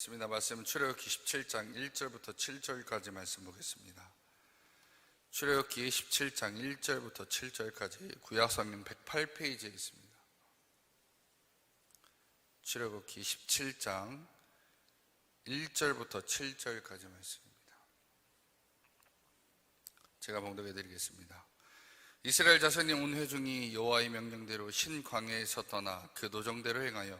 보겠습니다. 말씀은 출애굽기 17장 1절부터 7절까지 말씀 보겠습니다. 출애굽기 17장 1절부터 7절까지 구약성경 108페이지에 있습니다. 출애굽기 17장 1절부터 7절까지 말씀입니다. 제가 봉독해 드리겠습니다. 이스라엘 자손이 온 회중이 여호와의 명령대로 신 광야에서 떠나 그 노정대로 행하여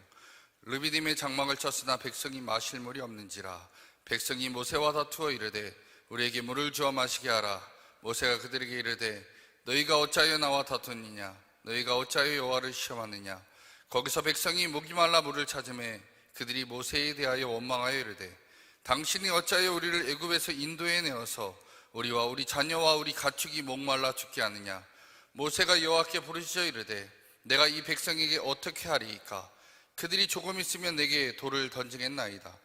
르비딤의 장막을 쳤으나 백성이 마실 물이 없는지라. 백성이 모세와 다투어 이르되 우리에게 물을 주어 마시게 하라. 모세가 그들에게 이르되 너희가 어찌하여 나와 다투느냐? 너희가 어찌하여 여호와를 시험하느냐? 거기서 백성이 목이 말라 물을 찾으매 그들이 모세에 대하여 원망하여 이르되 당신이 어찌하여 우리를 애굽에서 인도해 내어서 우리와 우리 자녀와 우리 가축이 목말라 죽게 하느냐? 모세가 여호와께 부르짖어 이르되 내가 이 백성에게 어떻게 하리이까? 그들이 조금 있으면 내게 돌을 던지겠나이다.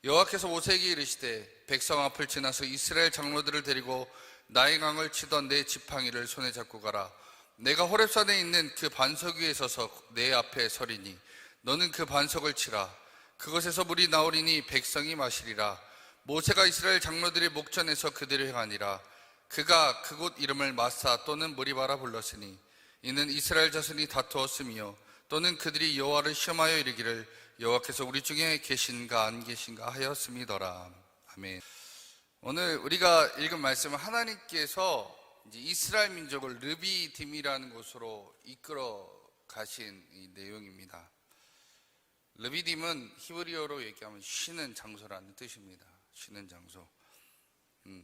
여호와께서 모세에게 이르시되 백성 앞을 지나서 이스라엘 장로들을 데리고 나일강을 치던 내 지팡이를 손에 잡고 가라. 내가 호렙산에 있는 그 반석 위에 서서 내 앞에 서리니 너는 그 반석을 치라. 그것에서 물이 나오리니 백성이 마시리라. 모세가 이스라엘 장로들의 목전에서 그들을 행하니라. 그가 그곳 이름을 마사 또는 무리바라 불렀으니 이는 이스라엘 자손이 다투었으며 또는 그들이 여호와를 시험하여 이르기를 여호와께서 우리 중에 계신가 안 계신가 하였음이더라. 아멘. 오늘 우리가 읽은 말씀은 하나님께서 이제 이스라엘 민족을 르비딤이라는 곳으로 이끌어 가신 이 내용입니다. 르비딤은 히브리어로 얘기하면 쉬는 장소라는 뜻입니다. 쉬는 장소.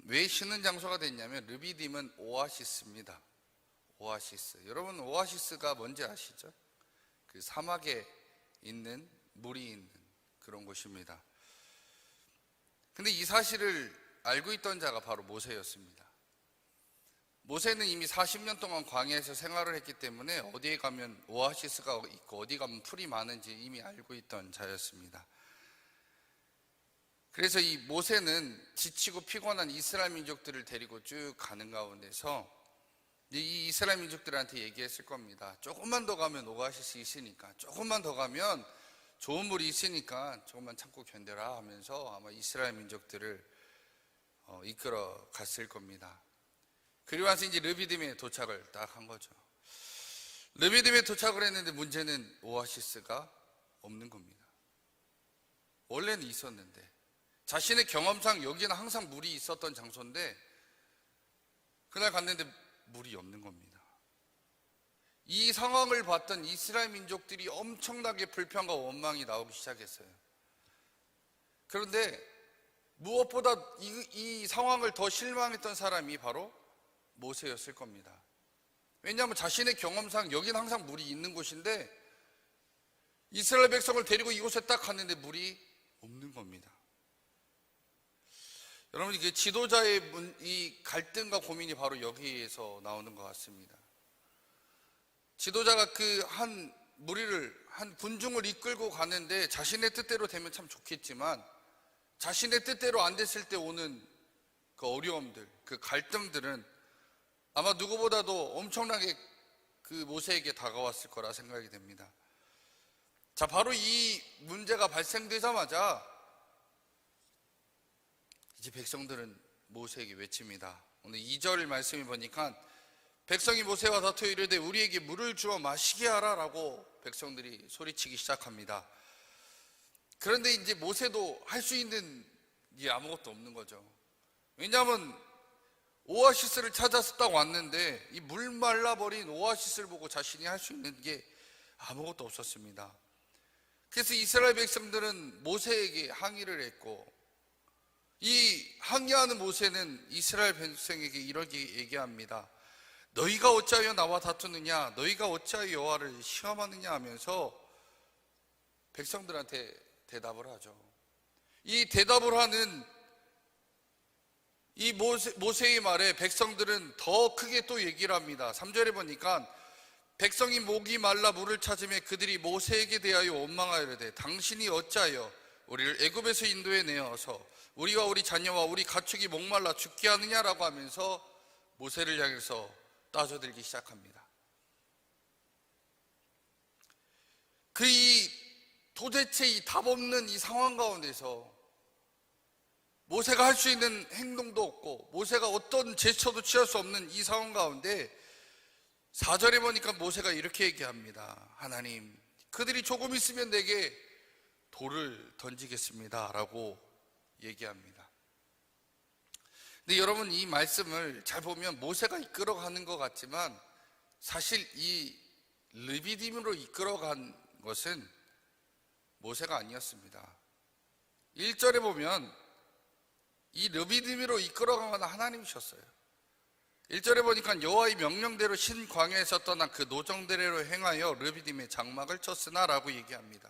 왜 쉬는 장소가 됐냐면 르비딤은 오아시스입니다. 오아시스. 여러분 오아시스가 뭔지 아시죠? 그 사막에 있는 물이 있는 그런 곳입니다. 근데 이 사실을 알고 있던 자가 바로 모세였습니다. 모세는 이미 40년 동안 광야에서 생활을 했기 때문에 어디에 가면 오아시스가 있고 어디 가면 풀이 많은지 이미 알고 있던 자였습니다. 그래서 이 모세는 지치고 피곤한 이스라엘 민족들을 데리고 쭉 가는 가운데서 이 이스라엘 민족들한테 얘기했을 겁니다. 조금만 더 가면 오아시스 있으니까, 조금만 더 가면 좋은 물이 있으니까 조금만 참고 견뎌라 하면서 아마 이스라엘 민족들을 이끌어 갔을 겁니다. 그리고 나서 이제 르비딤에 도착을 딱 한 거죠. 르비딤에 도착을 했는데 문제는 오아시스가 없는 겁니다. 원래는 있었는데 자신의 경험상 여기는 항상 물이 있었던 장소인데 그날 갔는데 물이 없는 겁니다. 이 상황을 봤던 이스라엘 민족들이 엄청나게 불평과 원망이 나오기 시작했어요. 그런데 무엇보다 이 상황을 더 실망했던 사람이 바로 모세였을 겁니다. 왜냐하면 자신의 경험상 여기는 항상 물이 있는 곳인데 이스라엘 백성을 데리고 이곳에 딱 갔는데 물이 없는 겁니다. 여러분, 이게 지도자의 이 갈등과 고민이 바로 여기에서 나오는 것 같습니다. 지도자가 그 한 무리를, 한 군중을 이끌고 가는데 자신의 뜻대로 되면 참 좋겠지만 자신의 뜻대로 안 됐을 때 오는 그 어려움들, 그 갈등들은 아마 누구보다도 엄청나게 그 모세에게 다가왔을 거라 생각이 됩니다. 자, 바로 이 문제가 발생되자마자 이제 백성들은 모세에게 외칩니다. 오늘 2절 말씀을 보니까 백성이 모세와 다투어 이르되 우리에게 물을 주어 마시게 하라 라고 백성들이 소리치기 시작합니다. 그런데 이제 모세도 할 수 있는 게 아무것도 없는 거죠. 왜냐하면 오아시스를 찾아서 딱 왔는데 이 물 말라버린 오아시스를 보고 자신이 할 수 있는 게 아무것도 없었습니다. 그래서 이스라엘 백성들은 모세에게 항의를 했고 이 항의하는 모세는 이스라엘 백성에게 이렇게 얘기합니다. 너희가 어찌하여 나와 다투느냐? 너희가 어찌하여 여호와를 시험하느냐? 하면서 백성들한테 대답을 하죠. 이 대답을 하는 이 모세의 말에 백성들은 더 크게 또 얘기를 합니다. 3절에 보니까 백성이 목이 말라 물을 찾으며 그들이 모세에게 대하여 원망하여 이르되 당신이 어찌하여 우리를 애굽에서 인도해 내어서 우리와 우리 자녀와 우리 가축이 목말라 죽게 하느냐라고 하면서 모세를 향해서 따져들기 시작합니다. 도대체 이 답 없는 이 상황 가운데서 모세가 할 수 있는 행동도 없고 모세가 어떤 제스처도 취할 수 없는 이 상황 가운데 4절에 보니까 모세가 이렇게 얘기합니다. 하나님, 그들이 조금 있으면 내게 돌을 던지겠습니다 라고 얘기합니다. 근데 여러분, 이 말씀을 잘 보면 모세가 이끌어가는 것 같지만 사실 이 르비딤으로 이끌어간 것은 모세가 아니었습니다. 1절에 보면 이 르비딤으로 이끌어간 건 하나님이셨어요. 1절에 보니까 여호와의 명령대로 신광야에서 떠난 그 노정대로 행하여 르비딤의 장막을 쳤으나 라고 얘기합니다.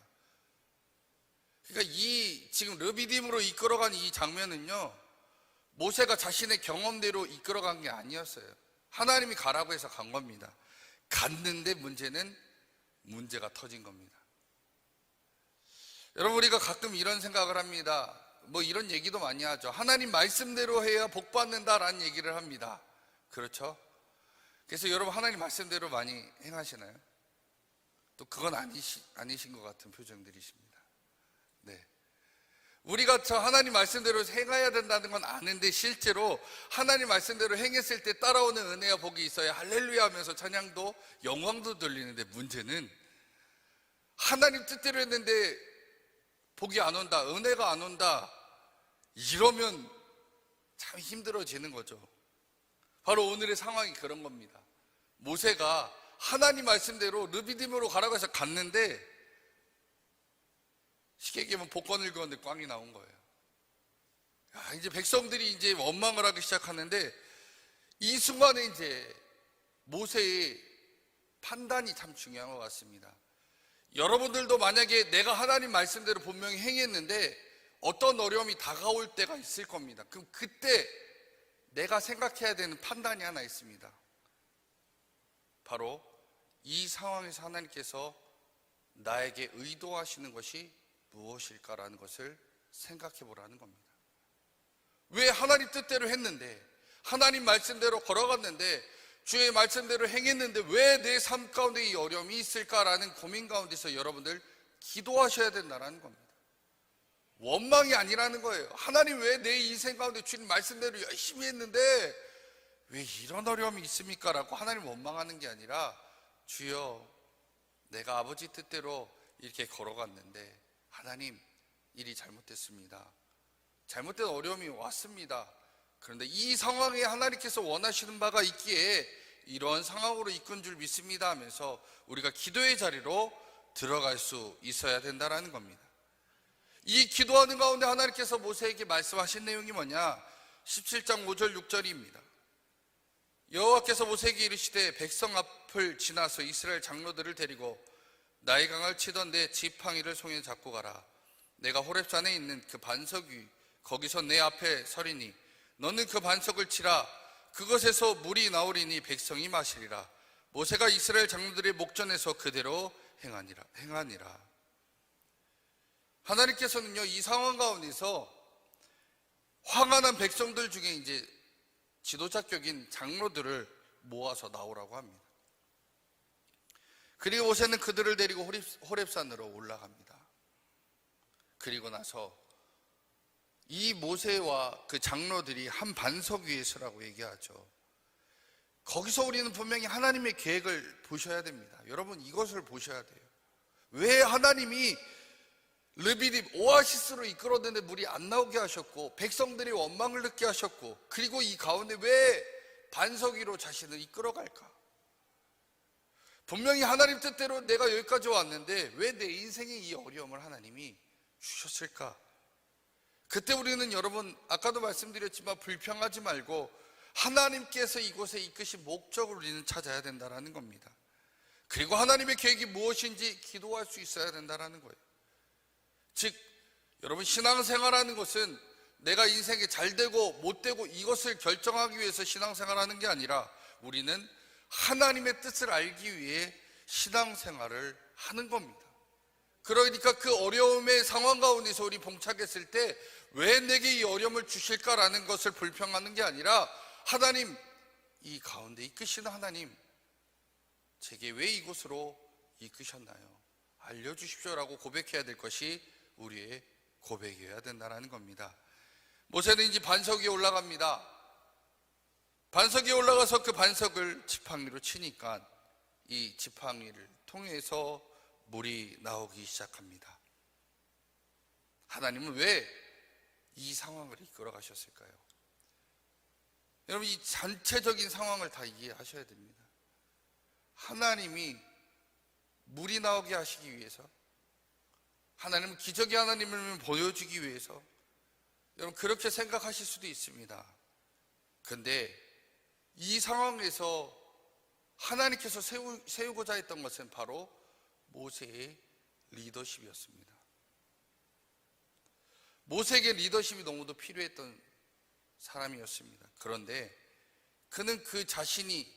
그러니까 이 지금 르비딤으로 이끌어간 이 장면은요, 모세가 자신의 경험대로 이끌어간 게 아니었어요. 하나님이 가라고 해서 간 겁니다. 갔는데 문제가 터진 겁니다. 여러분, 우리가 가끔 이런 생각을 합니다. 뭐 이런 얘기도 많이 하죠. 하나님 말씀대로 해야 복 받는다라는 얘기를 합니다. 그렇죠? 그래서 여러분, 하나님 말씀대로 많이 행하시나요? 또 그건 아니신 것 같은 표정들이십니다. 네. 우리가 저 하나님 말씀대로 행해야 된다는 건 아는데 실제로 하나님 말씀대로 행했을 때 따라오는 은혜와 복이 있어야 할렐루야 하면서 찬양도 영광도 들리는데, 문제는 하나님 뜻대로 했는데 복이 안 온다, 은혜가 안 온다, 이러면 참 힘들어지는 거죠. 바로 오늘의 상황이 그런 겁니다. 모세가 하나님 말씀대로 르비딤으로 가라고 해서 갔는데 쉽게 얘기하면 복권을 그었는데 꽝이 나온 거예요. 이제 백성들이 이제 원망을 하기 시작하는데, 이 순간에 이제 모세의 판단이 참 중요한 것 같습니다. 여러분들도 만약에 내가 하나님 말씀대로 분명히 행했는데 어떤 어려움이 다가올 때가 있을 겁니다. 그럼 그때 내가 생각해야 되는 판단이 하나 있습니다. 바로 이 상황에서 하나님께서 나에게 의도하시는 것이 무엇일까라는 것을 생각해 보라는 겁니다. 왜 하나님 뜻대로 했는데, 하나님 말씀대로 걸어갔는데, 주의 말씀대로 행했는데 왜 내 삶 가운데 이 어려움이 있을까라는 고민 가운데서 여러분들 기도하셔야 된다는 겁니다. 원망이 아니라는 거예요. 하나님, 왜 내 인생 가운데 주님 말씀대로 열심히 했는데 왜 이런 어려움이 있습니까? 라고 하나님 원망하는 게 아니라, 주여, 내가 아버지 뜻대로 이렇게 걸어갔는데 하나님, 일이 잘못됐습니다. 잘못된 어려움이 왔습니다. 그런데 이 상황에 하나님께서 원하시는 바가 있기에 이런 상황으로 이끈 줄 믿습니다 하면서 우리가 기도의 자리로 들어갈 수 있어야 된다는 겁니다. 이 기도하는 가운데 하나님께서 모세에게 말씀하신 내용이 뭐냐? 17장 5절 6절입니다. 여호와께서 모세에게 이르시되, 백성 앞을 지나서 이스라엘 장로들을 데리고 나의 강을 치던 내 지팡이를 손에 잡고 가라. 내가 호렙산에 있는 그 반석 위, 거기서 내 앞에 서리니 너는 그 반석을 치라. 그것에서 물이 나오리니 백성이 마시리라. 모세가 이스라엘 장로들의 목전에서 그대로 행하니라. 하나님께서는요, 이 상황 가운데서 황홀한 백성들 중에 이제 지도자격인 장로들을 모아서 나오라고 합니다. 그리고 모세는 그들을 데리고 호렙산으로 올라갑니다. 그리고 나서 이 모세와 그 장로들이 한 반석 위에 서라고 얘기하죠. 거기서 우리는 분명히 하나님의 계획을 보셔야 됩니다. 여러분, 이것을 보셔야 돼요. 왜 하나님이 르비딤 오아시스로 이끌었는데 물이 안 나오게 하셨고, 백성들이 원망을 느끼게 하셨고, 그리고 이 가운데 왜 반석 위로 자신을 이끌어갈까? 분명히 하나님 뜻대로 내가 여기까지 왔는데 왜 내 인생에 이 어려움을 하나님이 주셨을까? 그때 우리는, 여러분, 아까도 말씀드렸지만 불평하지 말고 하나님께서 이곳에 이끄신 목적을 우리는 찾아야 된다는 겁니다. 그리고 하나님의 계획이 무엇인지 기도할 수 있어야 된다는 거예요. 즉, 여러분, 신앙생활하는 것은 내가 인생에 잘되고 못되고 이것을 결정하기 위해서 신앙생활하는 게 아니라 우리는 하나님의 뜻을 알기 위해 신앙생활을 하는 겁니다. 그러니까 그 어려움의 상황 가운데서 우리 봉착했을 때 왜 내게 이 어려움을 주실까라는 것을 불평하는 게 아니라, 하나님, 이 가운데 이끄시는 하나님, 제게 왜 이곳으로 이끄셨나요? 알려주십시오라고 고백해야 될 것이 우리의 고백이어야 된다는 겁니다. 모세는 이제 반석 위에 올라갑니다. 반석 위에 올라가서 그 반석을 지팡이로 치니까 이 지팡이를 통해서 물이 나오기 시작합니다. 하나님은 왜 이 상황을 이끌어 가셨을까요? 여러분, 이 전체적인 상황을 다 이해하셔야 됩니다. 하나님이 물이 나오게 하시기 위해서, 하나님은 기적의 하나님을 보여주기 위해서, 여러분 그렇게 생각하실 수도 있습니다. 그런데 이 상황에서 하나님께서 세우고자 했던 것은 바로 모세의 리더십이었습니다. 모세에게 리더십이 너무도 필요했던 사람이었습니다. 그런데 그는 그 자신이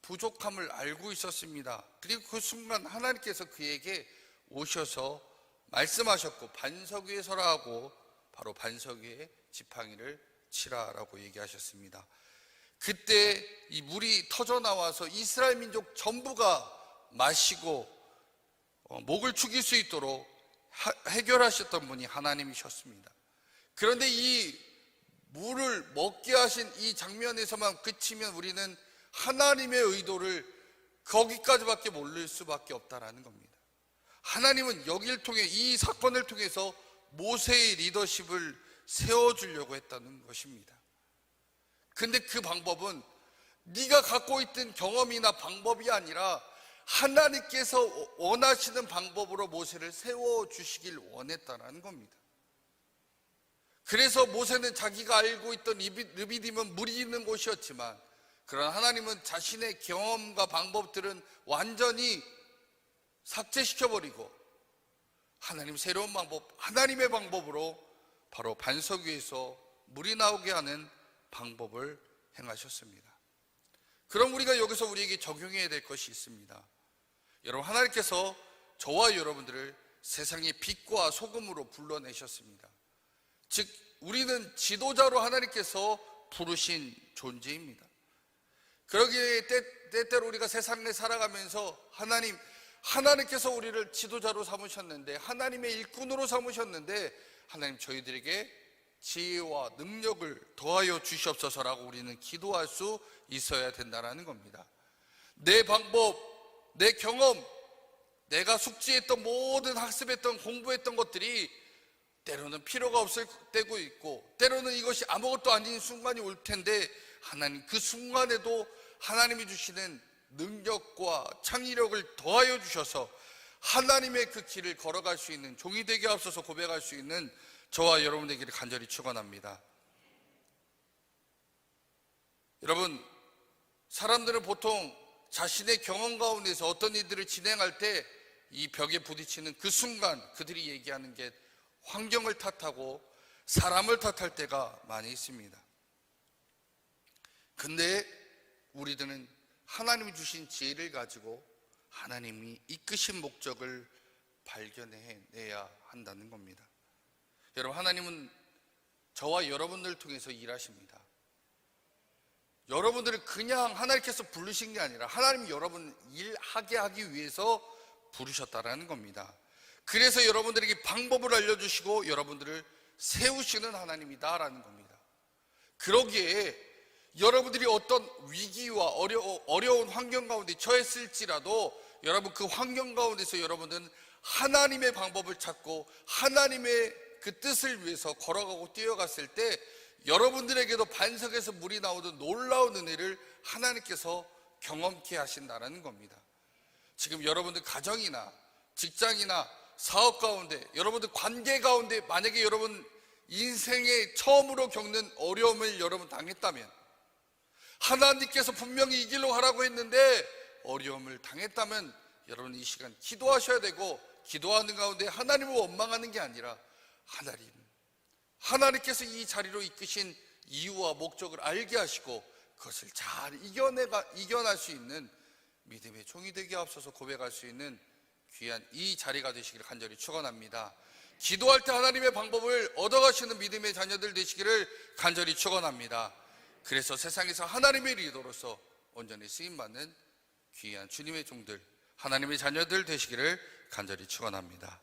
부족함을 알고 있었습니다. 그리고 그 순간 하나님께서 그에게 오셔서 말씀하셨고, 반석 위에 서라 하고 바로 반석 위에 지팡이를 치라라고 얘기하셨습니다. 그때 이 물이 터져 나와서 이스라엘 민족 전부가 마시고 목을 축일 수 있도록 해결하셨던 분이 하나님이셨습니다. 그런데 이 물을 먹게 하신 이 장면에서만 그치면 우리는 하나님의 의도를 거기까지밖에 모를 수밖에 없다라는 겁니다. 하나님은 여기를 통해, 이 사건을 통해서 모세의 리더십을 세워주려고 했다는 것입니다. 근데 그 방법은 네가 갖고 있던 경험이나 방법이 아니라 하나님께서 원하시는 방법으로 모세를 세워주시길 원했다는 겁니다. 그래서 모세는 자기가 알고 있던 르비딤은 물이 있는 곳이었지만, 그러나 하나님은 자신의 경험과 방법들은 완전히 삭제시켜버리고 하나님 새로운 방법, 하나님의 방법으로 바로 반석 위에서 물이 나오게 하는 방법을 행하셨습니다. 그럼 우리가 여기서 우리에게 적용해야 될 것이 있습니다. 여러분, 하나님께서 저와 여러분들을 세상의 빛과 소금으로 불러내셨습니다. 즉 우리는 지도자로 하나님께서 부르신 존재입니다. 그러기에 때때로 우리가 세상에 살아가면서 하나님께서 우리를 지도자로 삼으셨는데, 하나님의 일꾼으로 삼으셨는데, 하나님 저희들에게 지혜와 능력을 더하여 주시옵소서라고 우리는 기도할 수 있어야 된다는 겁니다. 내 방법, 내 경험, 내가 숙지했던 모든 학습했던 공부했던 것들이 때로는 필요가 없을 때도 있고, 때로는 이것이 아무것도 아닌 순간이 올 텐데, 하나님 그 순간에도 하나님이 주시는 능력과 창의력을 더하여 주셔서 하나님의 그 길을 걸어갈 수 있는 종이 되게 앞서서 고백할 수 있는 저와 여러분 되기를 간절히 축원합니다. 여러분, 사람들은 보통 자신의 경험 가운데서 어떤 일들을 진행할 때 이 벽에 부딪히는 그 순간 그들이 얘기하는 게 환경을 탓하고 사람을 탓할 때가 많이 있습니다. 근데 우리들은 하나님이 주신 지혜를 가지고 하나님이 이끄신 목적을 발견해내야 한다는 겁니다. 여러분, 하나님은 저와 여러분들을 통해서 일하십니다. 여러분들을 그냥 하나님께서 부르신 게 아니라 하나님이 여러분 일하게 하기 위해서 부르셨다라는 겁니다. 그래서 여러분들에게 방법을 알려주시고 여러분들을 세우시는 하나님이다라는 겁니다. 그러기에 여러분들이 어떤 위기와 어려운 환경 가운데 처했을지라도 여러분 그 환경 가운데서 여러분들은 하나님의 방법을 찾고 하나님의 그 뜻을 위해서 걸어가고 뛰어갔을 때 여러분들에게도 반석에서 물이 나오던 놀라운 은혜를 하나님께서 경험케 하신다는 겁니다. 지금 여러분들 가정이나 직장이나 사업 가운데, 여러분들 관계 가운데 만약에 여러분 인생에 처음으로 겪는 어려움을 여러분 당했다면, 하나님께서 분명히 이 길로 가라고 했는데 어려움을 당했다면 여러분 이 시간 기도하셔야 되고, 기도하는 가운데 하나님을 원망하는 게 아니라 하나님께서 이 자리로 이끄신 이유와 목적을 알게 하시고 그것을 잘 이겨날 수 있는 믿음의 종이 되게 앞서서 고백할 수 있는 귀한 이 자리가 되시기를 간절히 축원합니다. 기도할 때 하나님의 방법을 얻어가시는 믿음의 자녀들 되시기를 간절히 축원합니다. 그래서 세상에서 하나님의 리더로서 온전히 쓰임받는 귀한 주님의 종들, 하나님의 자녀들 되시기를 간절히 축원합니다.